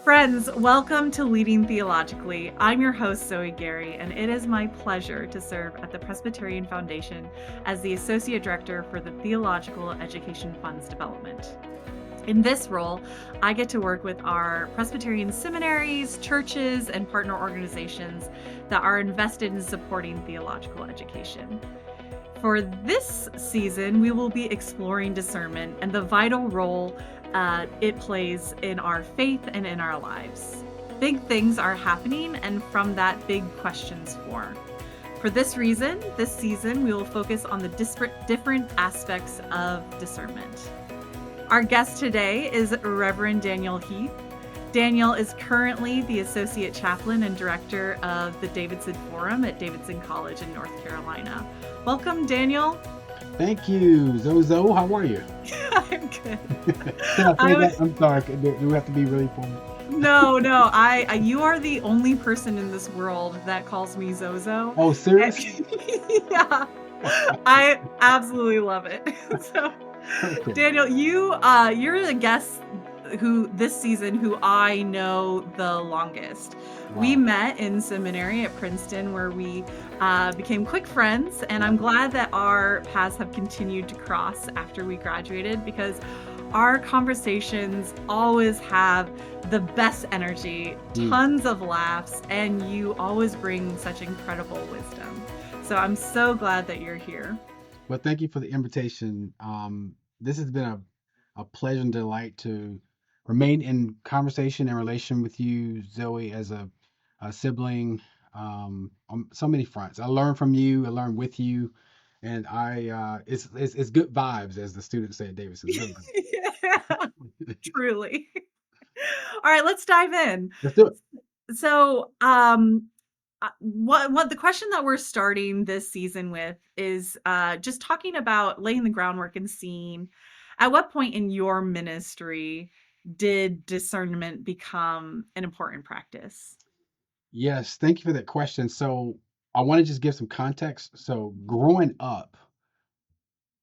Friends, welcome to Leading Theologically. I'm your host, Zoë Garry, and it is my pleasure to serve at the Presbyterian Foundation as the Associate Director for the Theological Education Fund's development. In this role, I get to work with our Presbyterian seminaries, churches, and partner organizations that are invested in supporting theological education. For this season, we will be exploring discernment and the vital role it plays in our faith and in our lives. Big things are happening, and from that, big questions form. For this reason, this season, we will focus on the different aspects of discernment. Our guest today is Reverend Daniel Heath. Daniel is currently the Associate Chaplain and Director of the Davidson Forum at Davidson College in North Carolina. Welcome, Daniel. Thank you, Zozo. How are you? I'm good. Can I say that? I'm sorry. Do we have to be really formal? No. You are the only person in this world that calls me Zozo. Oh, seriously? Yeah. I absolutely love it. So, Okay. Daniel, you're the guest this season who I know the longest. Wow. We met in seminary at Princeton, where we became quick friends, and I'm glad that our paths have continued to cross after we graduated, because our conversations always have the best energy, tons of laughs, and you always bring such incredible wisdom. So I'm so glad that you're here. Well, thank you for the invitation. This has been a pleasure and delight to remain in conversation and relation with you, Zoe, as a sibling, on so many fronts. I learn from you, I learn with you, and it's good vibes, as the students say at Davidson. Yeah, truly. All right, let's dive in. Let's do it. So, what the question that we're starting this season with is just talking about laying the groundwork and seeing at what point in your ministry did discernment become an important practice? Yes, thank you for that question. So I want to just give some context. So growing up,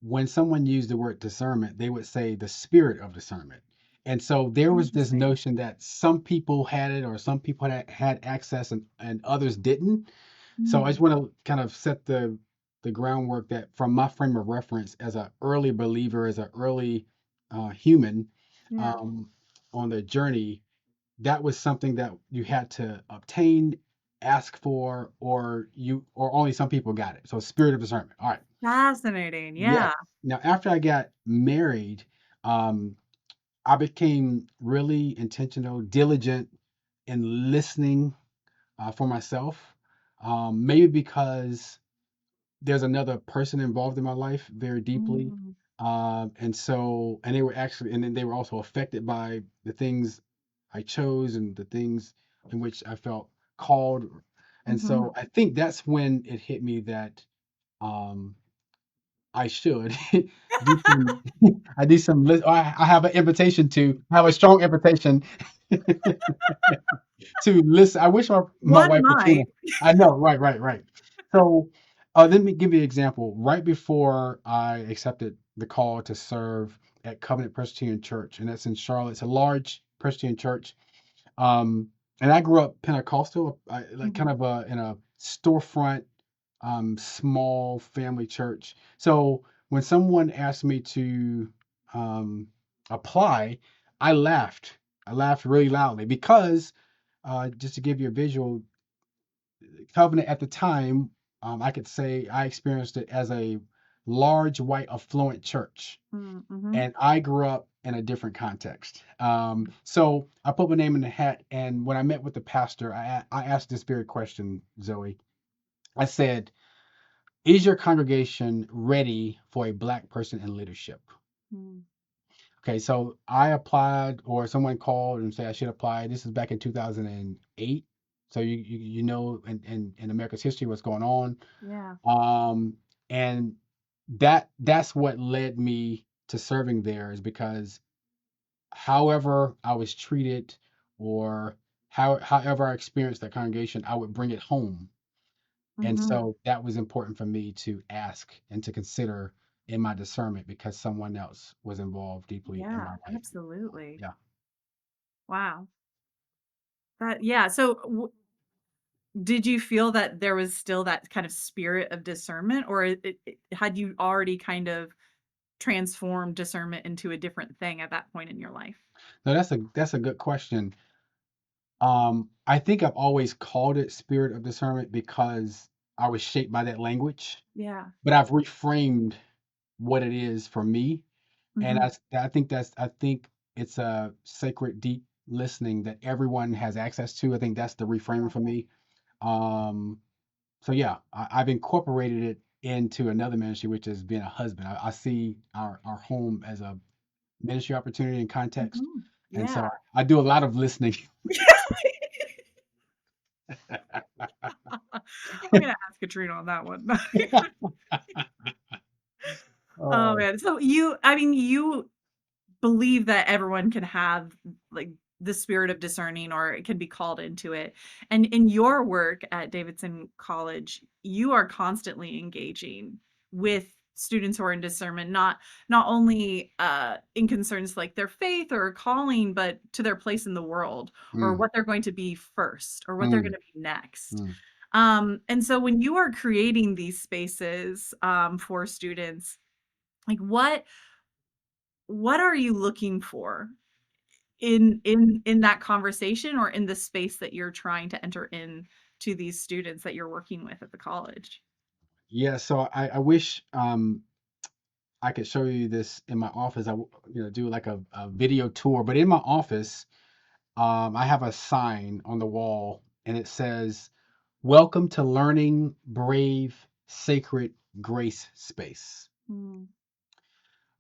when someone used the word discernment, they would say the spirit of discernment. And so there was this Interesting. notion that some people had it, or some people had access, and others didn't. So I just want to kind of set the groundwork that from my frame of reference as an early believer, as an early human, Yeah. on the journey, that was something that you had to obtain, ask for, or only some people got it. So spirit of discernment. All right. Fascinating. Yeah. Yeah. Now, after I got married, um, I became really intentional, diligent in listening for myself. Maybe because there's another person involved in my life very deeply. Mm. And they were actually, and then they were also affected by the things I chose and the things in which I felt called. And so I think that's when it hit me that um, I should do some, I have an invitation I have a strong invitation to listen. I wish my One wife would tune might. in. I know, right. So, let me give you an example. Right before I accepted the call to serve at Covenant Presbyterian Church, and that's in Charlotte. It's a large Presbyterian church. Um, and I grew up Pentecostal, kind of in a storefront, small family church. So when someone asked me to um, apply, I laughed. I laughed really loudly because, just to give you a visual, Covenant at the time, I could say I experienced it as a large, white, affluent church. Mm-hmm. And I grew up in a different context. So I put my name in the hat. And when I met with the pastor, I asked this very question, Zoe. I said, is your congregation ready for a Black person in leadership? Mm. Okay, so I applied, or someone called and said I should apply. This is back in 2008. So you know, in America's history, what's going on. Yeah. And that's what led me to serving there, is because however I was treated, or however I experienced that congregation, I would bring it home. And Mhm. so that was important for me to ask and to consider in my discernment because someone else was involved deeply in Yeah, my life. absolutely. Yeah. Wow. Yeah, so did you feel that there was still that kind of spirit of discernment, or had you already kind of transformed discernment into a different thing at that point in your life? No, that's a good question. I think I've always called it spirit of discernment because I was shaped by that language, Yeah. but I've reframed what it is for me. And Mhm. I think it's a sacred deep listening that everyone has access to. I think that's the reframing for me. Um, so yeah, I've incorporated it into another ministry, which is being a husband. I see our home as a ministry opportunity and context, Mhm. and Yeah. so I do a lot of listening. I'm gonna ask Katrina on that one. Oh, Oh, man. So you believe that everyone can have like the spirit of discerning or it can be called into it. And in your work at Davidson College, you are constantly engaging with students who are in discernment, not only in concerns like their faith or calling, but to their place in the world or mm, what they're going to be first or what they're going mm, to be next. mm. And so when you are creating these spaces for students, like what are you looking for in that conversation or in the space that you're trying to enter in to these students that you're working with at the college? Yeah, so I wish I could show you this in my office. Do like a video tour, but in my office, I have a sign on the wall, and it says, "Welcome to Learning, Brave, Sacred Grace Space." Mm,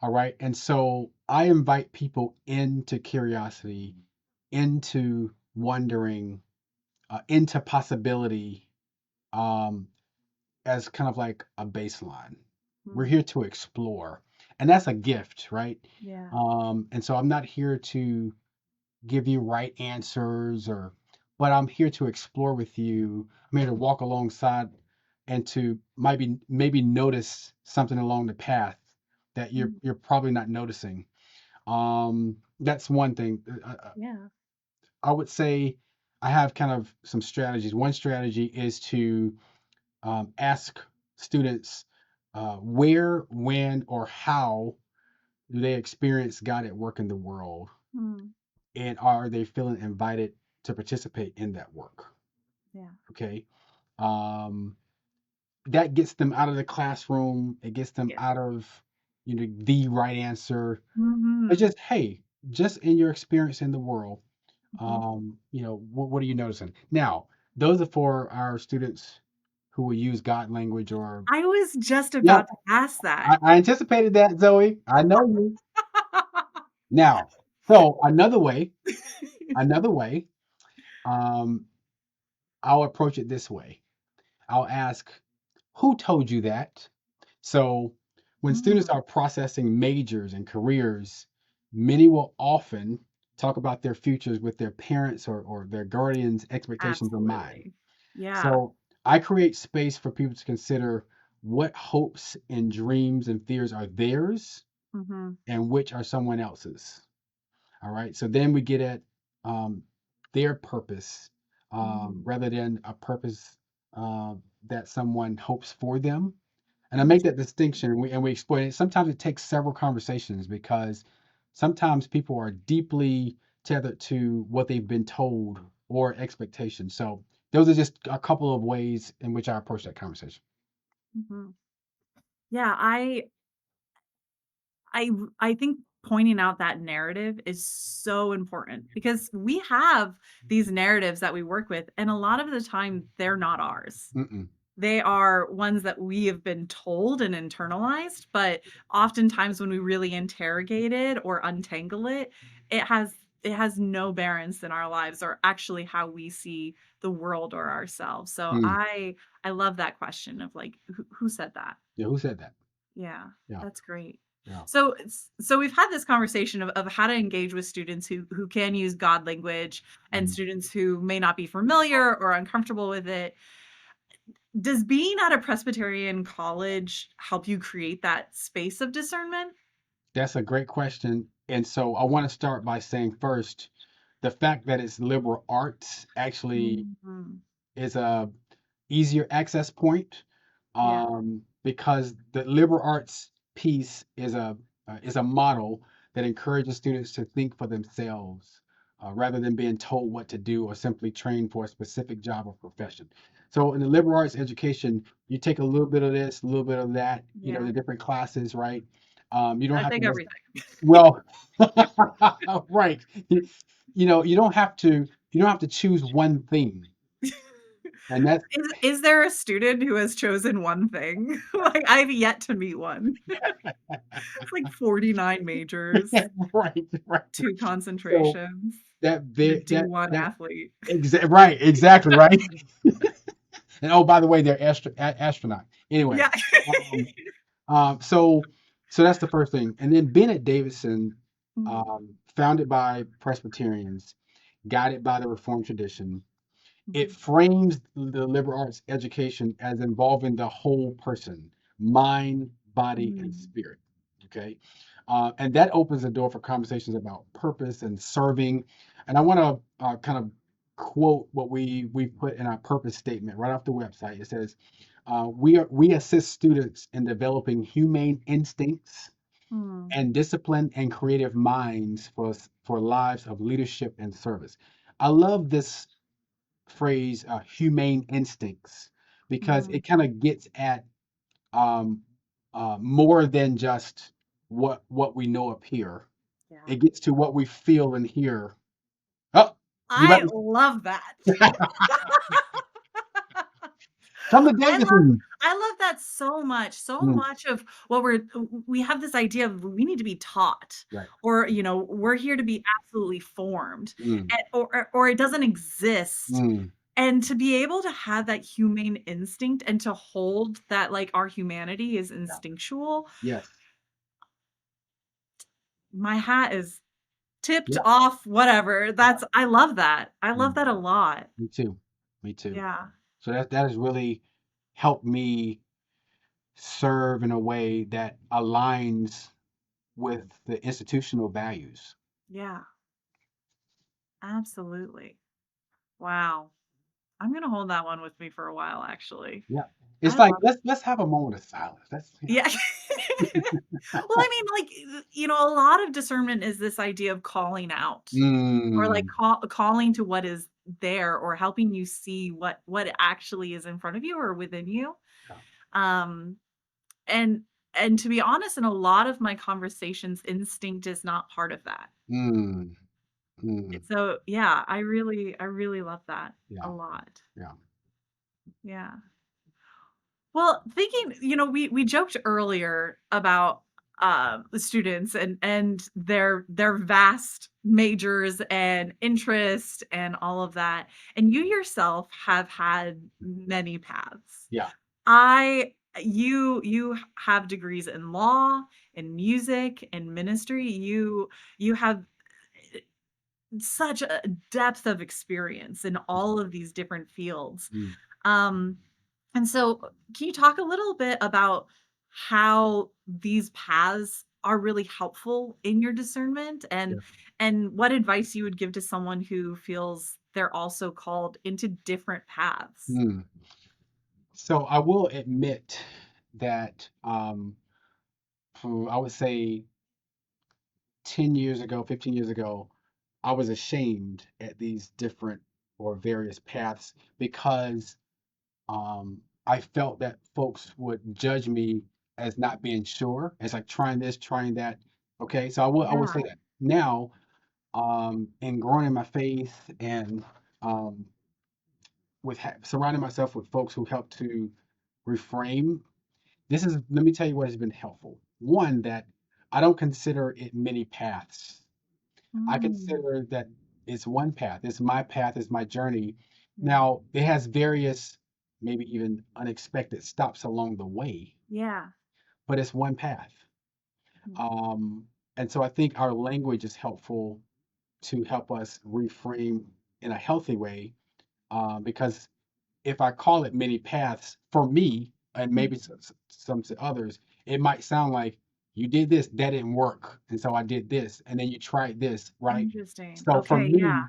All right, and so I invite people into curiosity, into wondering, into possibility, um, as kind of like a baseline. We're mm, here to explore, and that's a gift, right? yeah. And so I'm not here to give you right answers but I'm here to explore with you. I'm here to walk alongside and to maybe notice something along the path that you're Mm, you're probably not noticing. That's one thing. yeah. I would say I have kind of some strategies. One strategy is to ask students where, when, or how do they experience God at work in the world, Mm, and are they feeling invited to participate in that work? yeah. Okay. Um, that gets them out of the classroom. It gets them Yeah. out of, the right answer. But Mhm. just, hey, just in your experience in the world, Mhm. what are you noticing? Now, those are for our students who will use God language or, I was just yeah, about to ask that. I anticipated that, Zoe. I know you. Now, so another way, um, I'll approach it this way. I'll ask, who told you that? So when students Mm, are processing majors and careers, many will often talk about their futures with their parents or their guardians' expectations in mind. absolutely. Yeah. So I create space for people to consider what hopes and dreams and fears are theirs Mhm. and which are someone else's. All right. So then we get at um, their purpose Mm, rather than a purpose uh, that someone hopes for them. And I make that absolutely. distinction, and we explain it. Sometimes it takes several conversations because sometimes people are deeply tethered to what they've been told or expectations. So those are just a couple of ways in which I approach that conversation. Mhm. Yeah, I I think pointing out that narrative is so important because we have these narratives that we work with, and a lot of the time they're not ours. Mm-mm. They are ones that we have been told and internalized, but oftentimes when we really interrogate it or untangle it, it has it has no bearance in our lives or actually how we see the world or ourselves. So Mm. I love that question of like who said that? Yeah, who said that? Yeah, Yeah, that's great. yeah. So we've had this conversation of how to engage with students who can use God language and Mm. students who may not be familiar or uncomfortable with it. Does being at a Presbyterian college help you create that space of discernment? That's a great question. And so I want to start by saying first, the fact that it's liberal arts actually Mhm. is a easier access point, Yeah. because the liberal arts piece is a model that encourages students to think for themselves, rather than being told what to do or simply trained for a specific job or profession. So in the liberal arts education, you take a little bit of this, a little bit of that, Yeah. the different classes, right? You don't I have to think list, everything. well, right. You don't have to choose one thing. And that's Is there a student who has chosen one thing? Like, I've yet to meet one. It's like 49 majors, right, right. 2 So concentrations, that and a ve- that D1 that athlete. right, exactly, right. And oh, by the way, they're astronaut. Anyway, Yeah. um, so that's the first thing. And then Bennett Davidson, Mm, founded by Presbyterians, guided by the Reformed tradition, it mhm, frames the liberal arts education as involving the whole person, mind, body, and mm, spirit. Okay. And that opens the door for conversations about purpose and serving. And I want to kind of quote what we put in our purpose statement right off the website. It says, we assist students in developing humane instincts mm, and disciplined and creative minds for lives of leadership and service. I love this phrase, humane instincts, because mm. it kind of gets at, um, more than just what we know up here. Yeah. It gets to what we feel and hear. Oh, you about I love that. to come to I love Davidson? I love that so much. So Mm, much of what we have this idea of we need to be taught, right. or we're here to be absolutely formed, Mm, or it doesn't exist. mm, And to be able to have that humane instinct and to hold that, like, our humanity is yeah. instinctual, Yes. my hat is tipped Yeah. off, whatever. Yeah. I love that. I love Mm, that a lot. me too. Me too. Yeah. So that has really helped me serve in a way that aligns with the institutional values. Yeah. Absolutely. Wow. I'm gonna hold that one with me for a while, actually. Yeah. I It's like love let's have a moment of silence. Yeah. Well, I mean, like, a lot of discernment is this idea of calling out, or, like, Mm, calling to what is there, or helping you see what actually is in front of you or within you. yeah. Um, and and to be honest, in a lot of my conversations, instinct is not part of that. Mm, mm, So, yeah, I really love that a yeah. lot. Yeah. Yeah. Well, thinking, we joked earlier about the students and their vast majors and interest and all of that. And you yourself have had many paths. Yeah. You have degrees in law, in music, in ministry. You have such a depth of experience in all of these different fields. Mm, Um, and so, can you talk a little bit about how these paths are really helpful in your discernment, yeah. and what advice you would give to someone who feels they're also called into different paths? Mm. So I will admit that, I would say 10 years ago, 15 years ago, I was ashamed at these different or various paths because, I felt that folks would judge me as not being sure. It's like trying this, trying that. Okay, so I will Yeah. say that now, and growing in my faith, and, um, surrounding myself with folks who help to reframe. Let me tell you what has been helpful. One, that I don't consider it many paths. I Mm, consider that it's one path. It's my path. It's my journey. yeah. Now, it has various, maybe even unexpected stops along the way, Yeah. but it's one path. Mm, Um, and so I think our language is helpful to help us reframe in a healthy way, because if I call it many paths for me, and Mhm. maybe some to others, it might sound like you did this, that didn't work, and so I did this, and then you tried this, right? Interesting. So for Okay, yeah.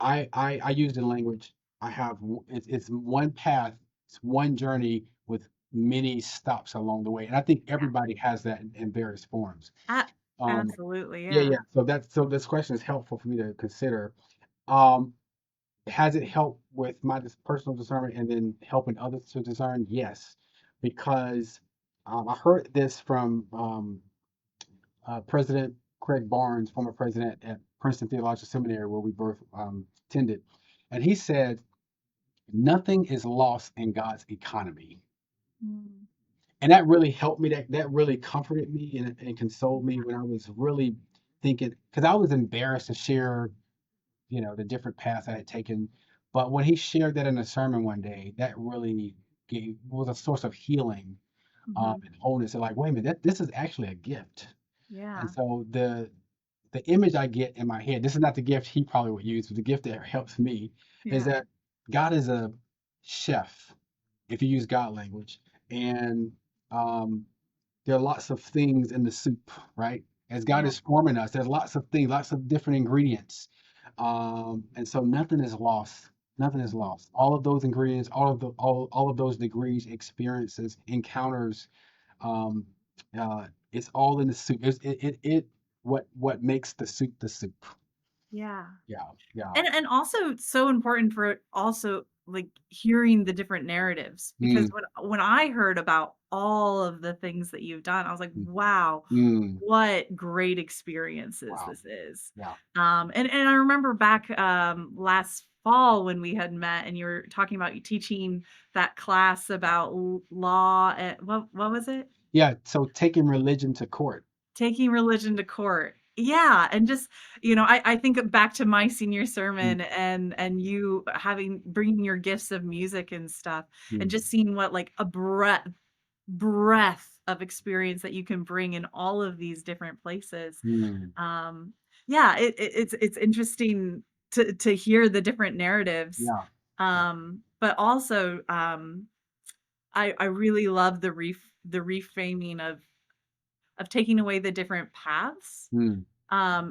me, I use the language. I have it's one path, it's one journey with many stops along the way, and I think everybody has that in various forms. A Um, absolutely, yeah, yeah. yeah. So this question is helpful for me to consider. Um, has it helped with my personal discernment and then helping others to discern? Yes, because I heard this from President Craig Barnes, former president at Princeton Theological Seminary, where we both attended, and he said, "Nothing is lost in God's economy." Mm, And that really helped me. That really comforted me and consoled me when I was really thinking, because I was embarrassed to share, the different paths I had taken. But when he shared that in a sermon one day, that really was a source of healing, mhm. and wholeness. And like, wait a minute, this is actually a gift. And Yeah, so the image I get in my head, this is not the gift he probably would use, but the gift that helps me is yeah, that God is a chef, if you use God language, and um, there are lots of things in the soup, right? As God yeah. is forming us, there's lots of things, lots of different ingredients. And so nothing is lost. Nothing is Mhm. lost. All of those ingredients, all of those degrees, experiences, encounters, um, it's all in the soup. It what makes the soup the soup. Yeah. Yeah, yeah. And also it's so important for also like hearing the different narratives because Mm, when I heard about all of the things that you've done, I was like, mm, wow, mm. what great experiences Wow. this is. Yeah. And I remember back last fall when we had met and you were talking about you teaching that class about law and what was it? Yeah. So taking religion to court. Taking religion to court. Yeah, and just, I think back to my senior Mm, sermon and you having bringing your gifts of music and stuff, and mm, just seeing what, like, a breadth of experience that you can bring in all of these different places. mm. Um, yeah, it's interesting to hear the different narratives, Yeah. Yeah. but also, I really love the reframing of taking away the different paths, Mm,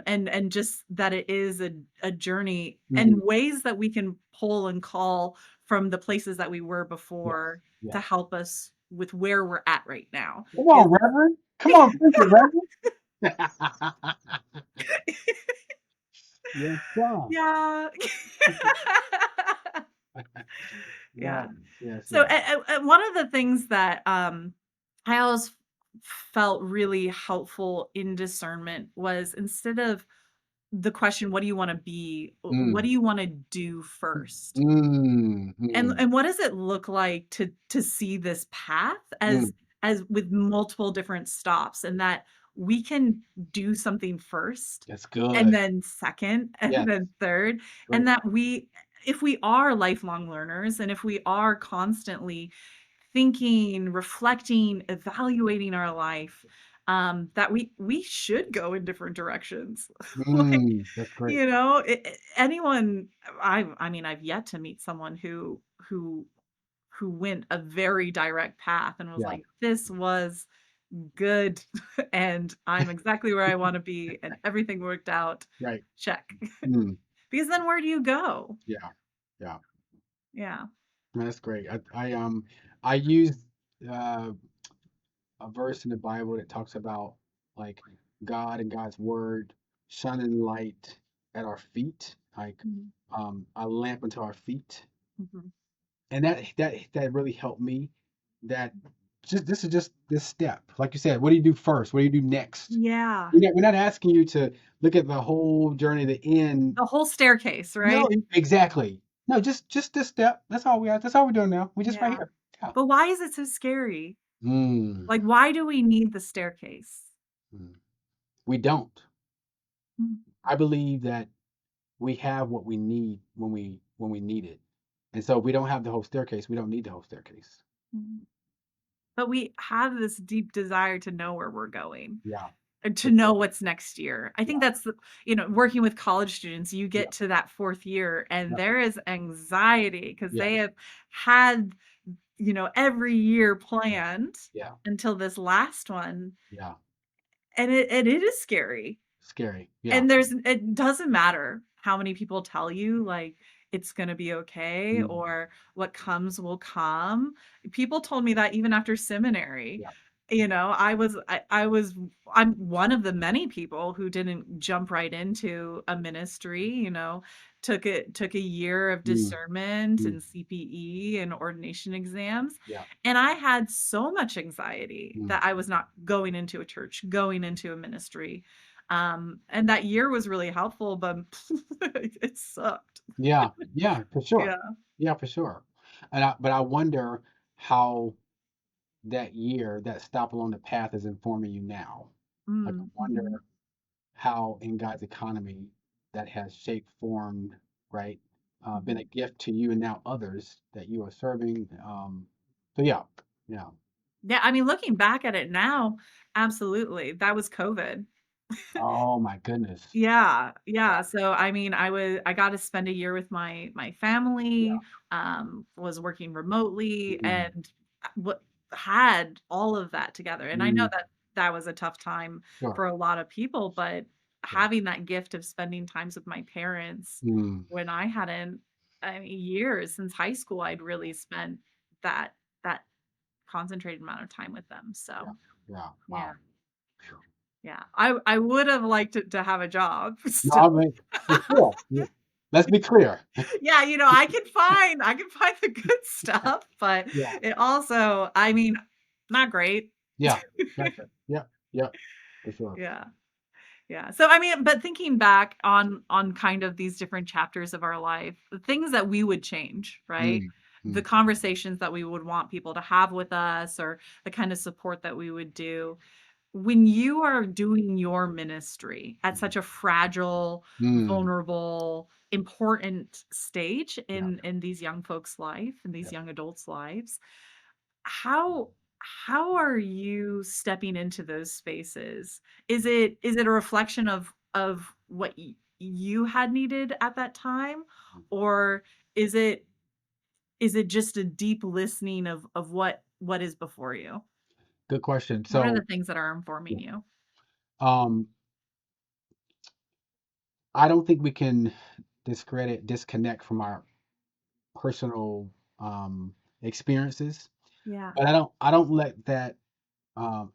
and just that it is a journey and mm. ways that we can pull and call from the places that we were Yes. before to Yes. help us with where we're at right now Come is on, Reverend. Come on, preach it, Reverend. Yes, sir. yeah. Yeah. Yeah. Yes, So, yes. and one of the things that, I always felt really helpful in discernment was instead of the question, "What do you wanna be?" What do Mm, you wanna do first? mm, And what does it look like to see this path mm. as with multiple different stops, and that we can do something first, That's and good. then second, and Yes. then third, and Great. that if we are lifelong learners, and if we are constantly thinking, reflecting, evaluating our life, that we should go in different directions. Like, That's great. anyone I mean, I've yet to meet someone who went a very direct path and was Yeah. like, "This was good, and I'm exactly where I wanna be, and everything worked out. Right. Check." Mm, Because then where do you go? yeah. Yeah. Yeah. That's great. I used uh a verse in the Bible that talks about like God and God's word shining light at our feet, like Mhm, a lamp unto our feet. mhm. And that really helped me. That just this is just this step. Like you said, what do you do first? What do you do next? Yeah. We're not asking you to look at the whole journey, the end. The whole staircase, No, right? exactly. No, just this step. That's all we are. That's all we're doing now. We're just right Yeah. here. Yeah. But why is it so scary? Mm, Like, why do we need the staircase? mm. We don't. Mm, I believe that we have what we need when we need it. And so if we don't have the whole staircase, we don't need the whole staircase. mm. But we have this deep desire to know where we're going. Yeah. to For know sure. what's next year. I think Yeah. that's, working with college students, you Yeah. get to that fourth year and Yeah. there is anxiety because Yeah. they have had, every year planned Yeah. until this last one. Yeah. And it is scary. Scary. Yeah. And it doesn't matter how many people tell you like it's going to be okay Mm. or what comes will come. People told me that even after seminary. Yeah. I'm one of the many people who didn't jump right into a ministry, took a year of Mm. discernment Mm. and CPE and ordination exams. Yeah. And I had so much anxiety Mm. that I was not going into a church, going into a ministry. And that year was really helpful, but it sucked. Yeah. Yeah. For sure. Yeah. Yeah. For sure. But I wonder how that year, that stop along the path is informing you now. Like, I Mm, mhm. wonder how in God's economy that has shaped, formed, right? Been a Mhm. gift to you and now others that you are serving. So yeah, yeah. Yeah, I mean, looking back at it now, absolutely. That was COVID. Oh my goodness. Yeah, yeah. Yeah, So, I mean, I got to spend a year with my yeah. family, was working remotely Mm, and what had all of that together. And I know mm, that that was a tough time sure. for a lot of people, but Yeah. having that gift of spending times with my parents Mm, when I hadn't, I mean, years since high school, I'd really spent that concentrated amount of time with them. yeah. So, Yeah. yeah. Wow. Phew. Yeah. I would have liked to have a job No, still. I mean, for sure. Yeah. Let's be clear. Yeah, I can find the good stuff, but Yeah. it also, I mean, not great. Yeah. Gotcha. Yeah. Yeah. For sure. Yeah. Yeah. So I mean, but thinking back on kind of these different chapters of our life, the things that we would change, right? Mm, The mm, conversations that we would want people to have with us or the kind of support that we would do. When you are doing your ministry at mm, such a fragile, mm. vulnerable, important stage Yeah. in these young folks' life, in these Yeah. young adults' lives, how are you stepping into those spaces? Is it a reflection of what you had needed at that time, or is it is it just a deep listening of what is before you? Good question. What are the So, things that are informing yeah. you? Um, I don't think we can disconnect from our personal experiences, Yeah. but I don't let that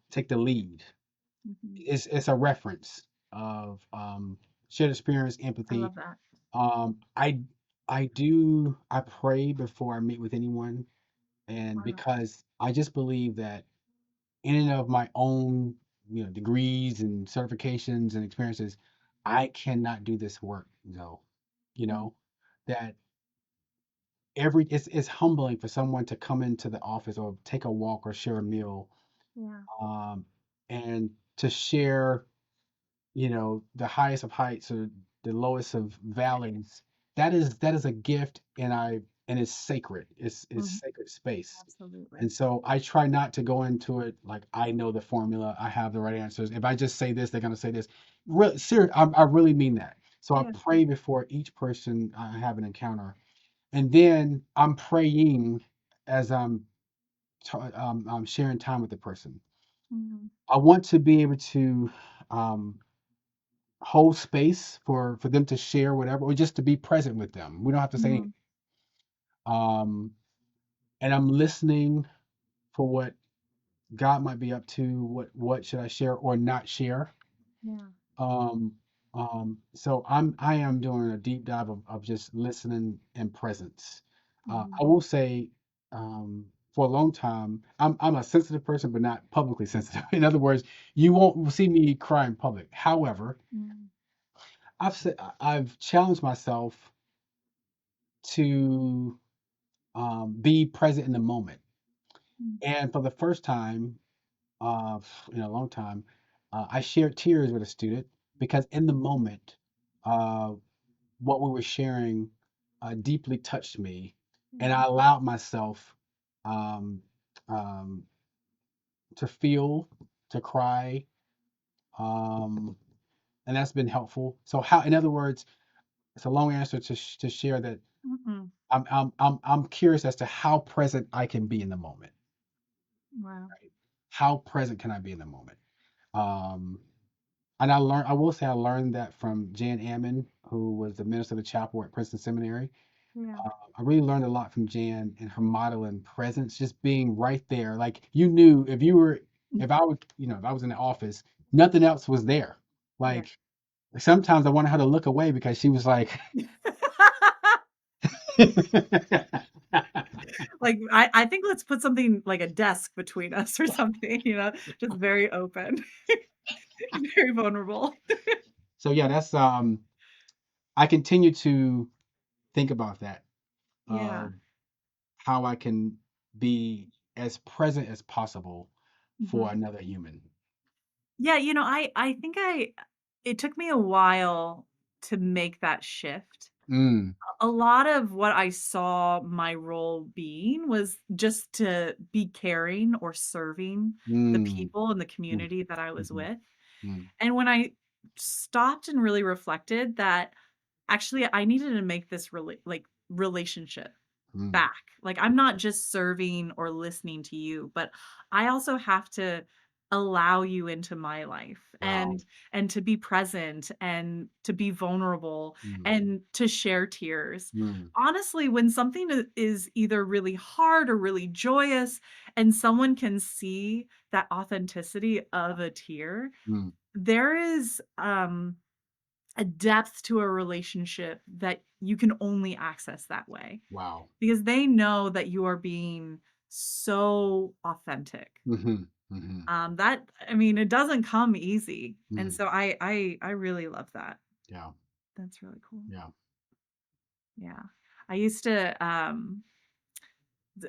take the lead. Mhm. It's a reference of shared experience, I empathy. love that. Um, I I pray before I meet with anyone, and Wow. because I just believe that in and of my own degrees and certifications and experiences, I cannot do this work. You Mm, know that it's humbling for someone to come into the office or take a walk or share a meal, yeah. um, and to share the highest of heights or the lowest of valleys. That is a gift, and it's sacred. It's Mhm. sacred space. Absolutely. And so I try not to go into it like I know the formula, I have the right answers. If I just say this, they're gonna say this. Real serious, I really mean that. So I Yeah. pray before each person I have an encounter, and then I'm praying as I'm sharing time with the person. Mhm. I want to be able to um, hold space for them to share whatever, or just to be present with them. We don't have to say anything. Mhm. Um, and I'm listening for what God might be up to. What should I share or not share? Yeah. Um, so I am doing a deep dive of just listening and presence. I Mhm. will say, for a long time, I'm a sensitive person, but not publicly sensitive. In other words, you won't see me cry in public. However, Mhm. I've challenged myself to be present in the moment, Mhm. and for the first time in a long time, I shared tears with a student because in the moment, uh, what we were sharing deeply touched me, and Yeah. I allowed myself um, um, to feel, to cry, Um, and that's been helpful. So how, in other words, it's a long answer to share that Mm-mm. I'm curious as to how present I can be in the moment. Wow. Right? How present can I be in the moment? Um, and I will say I learned that from Jan Ammon, who was the minister of the chapel at Princeton Seminary. Yeah. I really learned a lot from Jan and her modeling presence, just being right there. Like you knew if you were, if I was, if I was in the office, nothing else was there. Yeah. Like sometimes I wanted her to look away because she was like, Like I think let's put something like a desk between us or something, just very open, very vulnerable. so yeah, that's I continue to think about that Yeah. of how I can be as present as possible for Mhm. another human. Yeah, I think it took me a while to make that shift. Mm, A lot of what I saw my role being was just to be caring or serving the mm, people in the mm, community that I was mhm, with. mm, And when I stopped and really reflected that actually I needed to make this relationship mm. back. Like I'm not just serving or listening to you, but I also have to allow you into my life Wow. and to be present and to be vulnerable Mm, and to share tears. mm, Honestly, when something is either really hard or really joyous and someone can see that authenticity of a tear, mm. there is a depth to a relationship that you can only access that way Wow. because they know that you are being so authentic. Mhm, mhm, That I mean, it doesn't come easy, and mm. so I really love that. Yeah, That's really cool. yeah. Yeah, I used to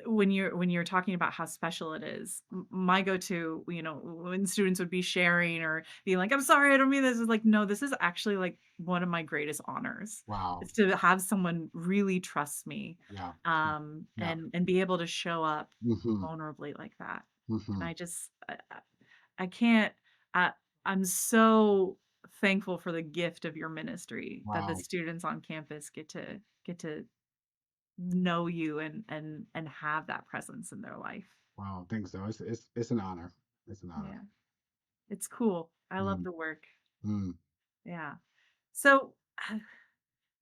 when you're talking about how special it is, my go-to, when students would be sharing or being like, "I'm sorry, I don't mean this," is like, no, this is actually like one of my greatest honors. Wow. It's to have someone really trust me, Yeah, yeah. and be able to show up Mhm, vulnerably like that. And mhm. I can't. I, I'm so thankful for the gift of your ministry that the Wow, students on campus get to know you and have that presence in their life. wow. Thanks, though. It's an honor. It's an honor. Yeah. It's cool. I love Mm, the work. mm, Yeah. So,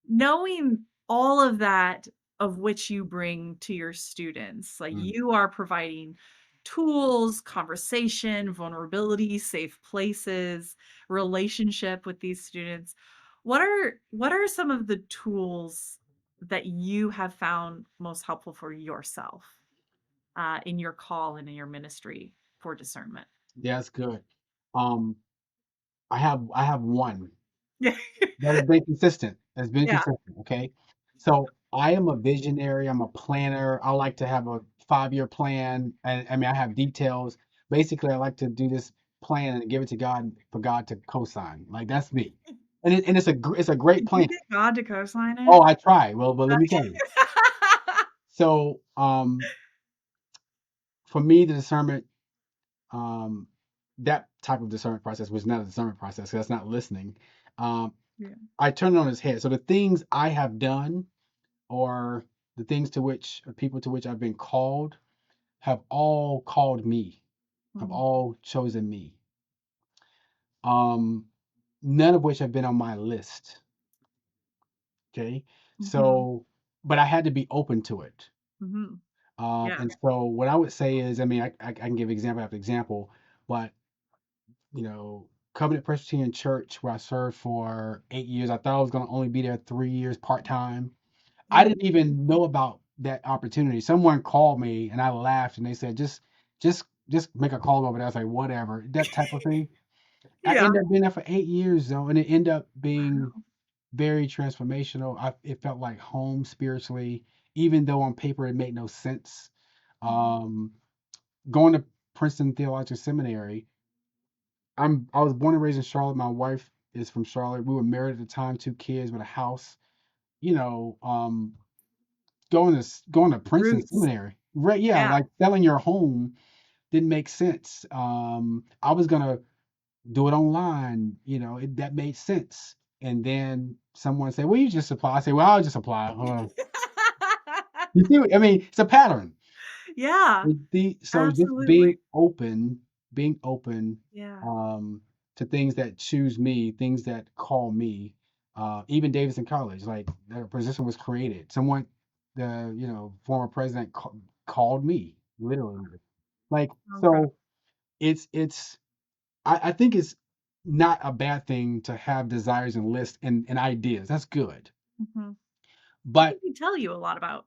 knowing all of that of which you bring to your students, like mm. you are providing tools, conversation, vulnerability, safe places, relationship with these students. What are some of the tools that you have found most helpful for yourself in your call and in your ministry for discernment? Yeah, that's good. Um, I have one Yeah. that has been consistent. Has been Yeah. consistent. Okay. So I am a visionary. I'm a planner. I like to have a 5-year plan. And I mean, I have details. Basically, I like to do this plan and give it to God for God to co-sign. Like that's me. And it's a great Did you plan. get God to co-sign it? Oh, I try. Well, but let me tell you. Okay. So, for me, the discernment, um, that type of discernment process was not a discernment process. 'Cause that's not listening. Um, Yeah. I turned it on its head. So the things I have done, or the things to which, people to which I've been called, have all called me, have Mhm. all chosen me. Um, None of which have been on my list. Okay, Mhm. so, but I had to be open to it. Mhm. Yeah. And so what I would say is, I mean, I can give example after example, but Covenant Presbyterian Church, where I served for 8 years, I thought I was going to only be there 3 years part time. I Yeah. didn't even know about that opportunity. Someone called me and I laughed and they said, just make a call over there. I was like, whatever, that type of thing. I Yeah. ended up being there for 8 years though, and it ended up being Wow. very transformational. It felt like home spiritually, even though on paper it made no sense. Mhm. Um, Going to Princeton Theological Seminary. I was born and raised in Charlotte. My wife is from Charlotte. We were married at the time, 2 kids with a house. You know, going to Princeton Roots. Seminary, right? Yeah, Yeah. like selling your home didn't make sense. I was gonna do it online. That made sense. And then someone said, well, you just apply. I say, well, I'll just apply. You see, I mean, it's a pattern. Yeah, So just absolutely. being open Yeah. um, to things that choose me, things that call me. Even Davidson College, like their position was created. Someone, the former president called me literally. Like So incredible. so, it's I think it's not a bad thing to have desires and lists and ideas. That's good. Mhm. I But think they tell you a lot about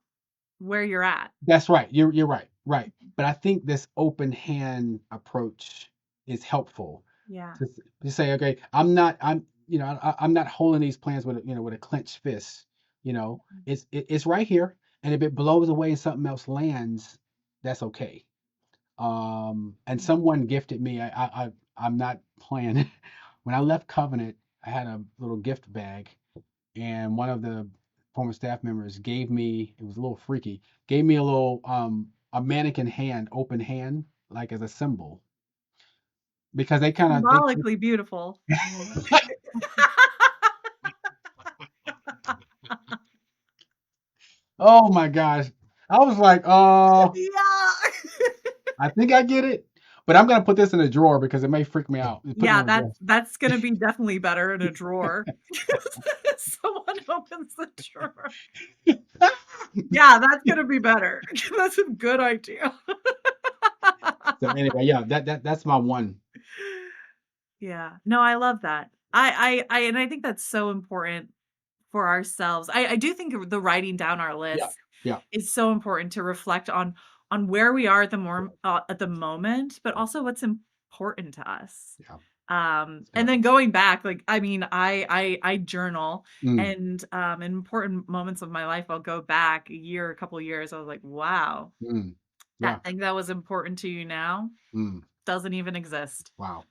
where you're at. that's right. You're right. Right. But I think this open hand approach is helpful Yeah. to say, okay, I'm not holding these plans with with a clenched fist. Mhm. It's right here, and if it blows away and something else lands, that's okay. And Yeah. someone gifted me. I'm not playing. When I left Covenant, I had a little gift bag, and one of the former staff members gave me, it was a little freaky, gave me a mannequin hand, open hand, like as a symbol. Because they kind of Symbolically beautiful. oh my gosh. I was like, Yeah. I think I get it. But I'm gonna put this in a drawer because it may freak me out. Put it Yeah, on the that's gonna be definitely better in a drawer. Someone opens the drawer. desk. Yeah, that's gonna be better. That's a good idea. So anyway, yeah, that's my one. Yeah. No, I love that. And I think that's so important for ourselves. I do think the writing down our Yeah, list yeah, is so important to reflect on where we are at the moment, but also what's important to us. yeah. It's And good. then going back, like, I mean, I journal, Mm, and in important moments of my life, I'll go back a couple years. I was like, wow, mm, yeah. that thing that was important to you now Mm, doesn't even exist. wow.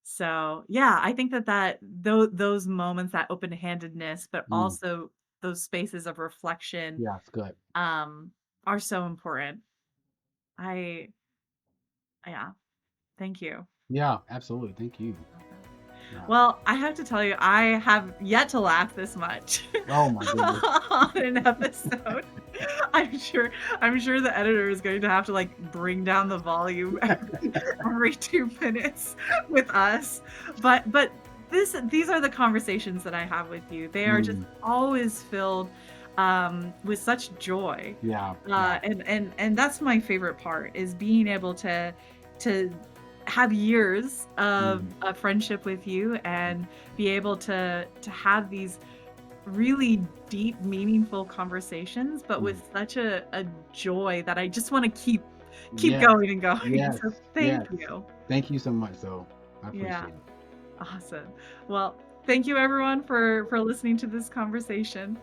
So, yeah, I think those moments, that open-handedness, but Mm, also those spaces of reflection, yeah, it's good. um, are so important. I Yeah, thank you. Yeah, absolutely. Thank you. Yeah. Well, I have to tell you, I have yet to laugh this much Oh my goodness. on an episode. I'm sure I'm sure the editor is going to have to, like, bring down the volume every 2 minutes with us. But these are the conversations that I have with you. They are just Mm, always filled with such joy. yeah, yeah. And that's my favorite part, is being able to have years of Mm, a friendship with you, and be able to have these really deep, meaningful conversations, but mm. with such a joy that I just want to keep Yes, going and going. yes, So thank yes. you. Thank you so much, though. I Yeah, appreciate it. awesome. Well, thank you everyone for listening to this conversation.